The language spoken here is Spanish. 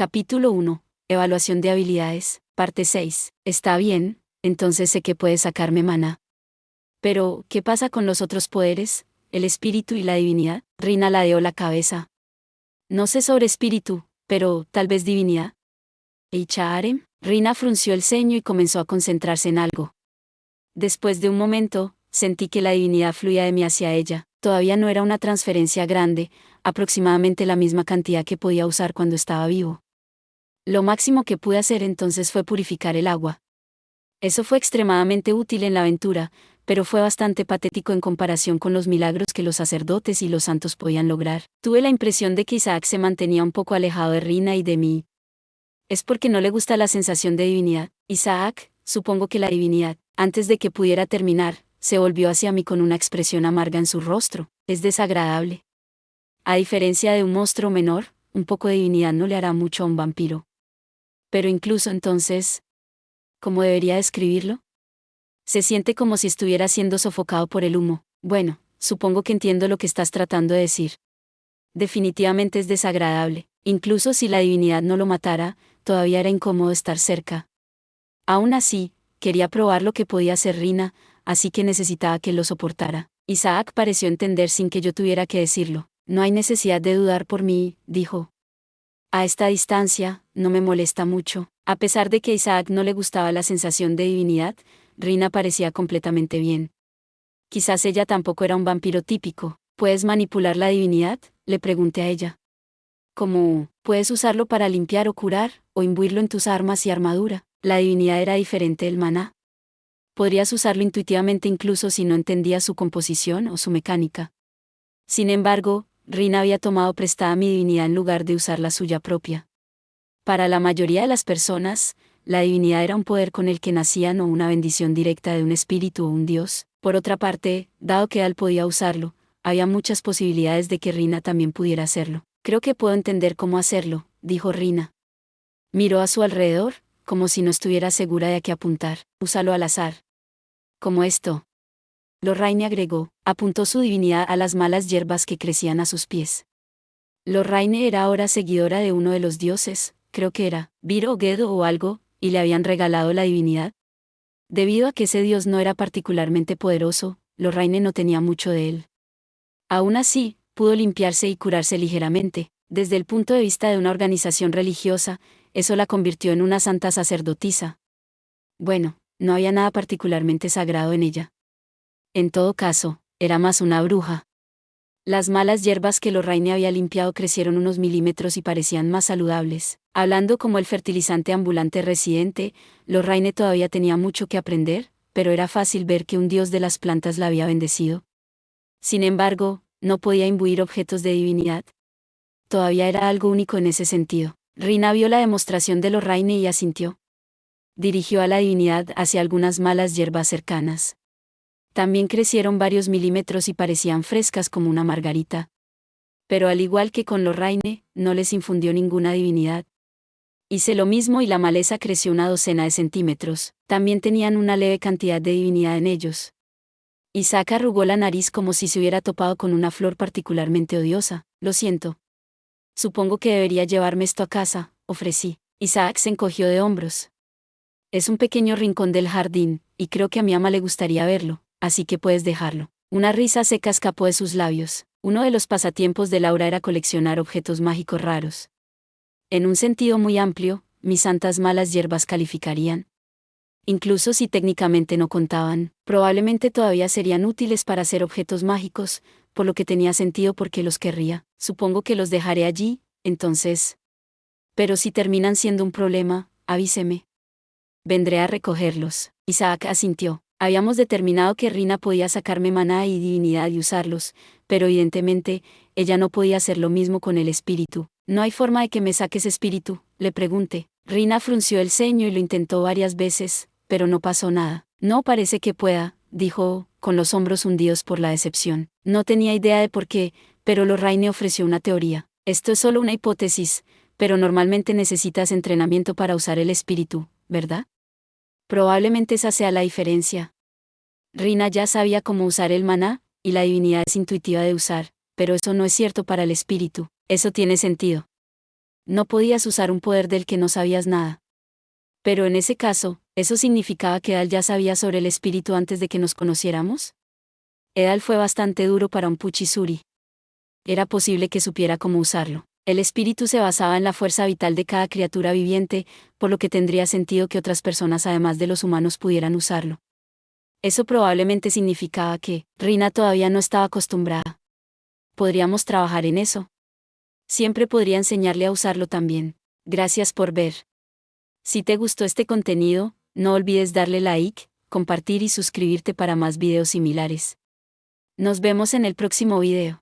Capítulo 1. Evaluación de habilidades. Parte 6. Está bien, entonces sé que puedes sacarme maná. Pero, ¿qué pasa con los otros poderes, el espíritu y la divinidad? Rina ladeó la cabeza. No sé sobre espíritu, pero, tal vez divinidad. ¿Eichaarem? Rina frunció el ceño y comenzó a concentrarse en algo. Después de un momento, sentí que la divinidad fluía de mí hacia ella. Todavía no era una transferencia grande, aproximadamente la misma cantidad que podía usar cuando estaba vivo. Lo máximo que pude hacer entonces fue purificar el agua. Eso fue extremadamente útil en la aventura, pero fue bastante patético en comparación con los milagros que los sacerdotes y los santos podían lograr. Tuve la impresión de que Isaac se mantenía un poco alejado de Rina y de mí. Es porque no le gusta la sensación de divinidad. Isaac, supongo que la divinidad, antes de que pudiera terminar, se volvió hacia mí con una expresión amarga en su rostro. Es desagradable. A diferencia de un monstruo menor, un poco de divinidad no le hará mucho a un vampiro. Pero incluso entonces, ¿cómo debería describirlo? Se siente como si estuviera siendo sofocado por el humo. Bueno, supongo que entiendo lo que estás tratando de decir. Definitivamente es desagradable. Incluso si la divinidad no lo matara, todavía era incómodo estar cerca. Aún así, quería probar lo que podía hacer Rina, así que necesitaba que lo soportara. Isaac pareció entender sin que yo tuviera que decirlo. No hay necesidad de dudar por mí, dijo. A esta distancia, no me molesta mucho. A pesar de que a Isaac no le gustaba la sensación de divinidad, Rina parecía completamente bien. Quizás ella tampoco era un vampiro típico. ¿Puedes manipular la divinidad?, le pregunté a ella. ¿Cómo? ¿Puedes usarlo para limpiar o curar, o imbuirlo en tus armas y armadura? La divinidad era diferente del maná. Podrías usarlo intuitivamente incluso si no entendías su composición o su mecánica. Sin embargo, Rina había tomado prestada mi divinidad en lugar de usar la suya propia. Para la mayoría de las personas, la divinidad era un poder con el que nacían o una bendición directa de un espíritu o un dios. Por otra parte, dado que Al podía usarlo, había muchas posibilidades de que Rina también pudiera hacerlo. Creo que puedo entender cómo hacerlo, dijo Rina. Miró a su alrededor, como si no estuviera segura de a qué apuntar. Úsalo al azar. Como esto. Lorraine agregó, apuntó su divinidad a las malas hierbas que crecían a sus pies. Lorraine era ahora seguidora de uno de los dioses, creo que era Viro o Gedo o algo, y le habían regalado la divinidad. Debido a que ese dios no era particularmente poderoso, Lorraine no tenía mucho de él. Aún así, pudo limpiarse y curarse ligeramente. Desde el punto de vista de una organización religiosa, eso la convirtió en una santa sacerdotisa. Bueno, no había nada particularmente sagrado en ella. En todo caso, era más una bruja. Las malas hierbas que Lorraine había limpiado crecieron unos milímetros y parecían más saludables. Hablando como el fertilizante ambulante residente, Lorraine todavía tenía mucho que aprender, pero era fácil ver que un dios de las plantas la había bendecido. Sin embargo, no podía imbuir objetos de divinidad. Todavía era algo único en ese sentido. Rina vio la demostración de Lorraine y asintió. Dirigió a la divinidad hacia algunas malas hierbas cercanas. También crecieron varios milímetros y parecían frescas como una margarita. Pero al igual que con Lorraine, no les infundió ninguna divinidad. Hice lo mismo y la maleza creció una docena de centímetros. También tenían una leve cantidad de divinidad en ellos. Isaac arrugó la nariz como si se hubiera topado con una flor particularmente odiosa. Lo siento. Supongo que debería llevarme esto a casa, ofrecí. Isaac se encogió de hombros. Es un pequeño rincón del jardín, y creo que a mi ama le gustaría verlo, así que puedes dejarlo. Una risa seca escapó de sus labios. Uno de los pasatiempos de Laura era coleccionar objetos mágicos raros. En un sentido muy amplio, mis santas malas hierbas calificarían. Incluso si técnicamente no contaban, probablemente todavía serían útiles para hacer objetos mágicos, por lo que tenía sentido porque los querría. Supongo que los dejaré allí, entonces. Pero si terminan siendo un problema, avíseme. Vendré a recogerlos. Isaac asintió. Habíamos determinado que Rina podía sacarme maná y divinidad y usarlos, pero evidentemente, ella no podía hacer lo mismo con el espíritu. ¿No hay forma de que me saques espíritu?, le pregunté. Rina frunció el ceño y lo intentó varias veces, pero no pasó nada. No parece que pueda, dijo, con los hombros hundidos por la decepción. No tenía idea de por qué, pero Lorraine ofreció una teoría. Esto es solo una hipótesis, pero normalmente necesitas entrenamiento para usar el espíritu, ¿verdad? Probablemente esa sea la diferencia. Rina ya sabía cómo usar el maná, y la divinidad es intuitiva de usar, pero eso no es cierto para el espíritu. Eso tiene sentido. No podías usar un poder del que no sabías nada. Pero en ese caso, ¿eso significaba que Edal ya sabía sobre el espíritu antes de que nos conociéramos? Edal fue bastante duro para un Puchisuri. Era posible que supiera cómo usarlo. El espíritu se basaba en la fuerza vital de cada criatura viviente, por lo que tendría sentido que otras personas además de los humanos pudieran usarlo. Eso probablemente significaba que Rina todavía no estaba acostumbrada. Podríamos trabajar en eso. Siempre podría enseñarle a usarlo también. Gracias por ver. Si te gustó este contenido, no olvides darle like, compartir y suscribirte para más videos similares. Nos vemos en el próximo video.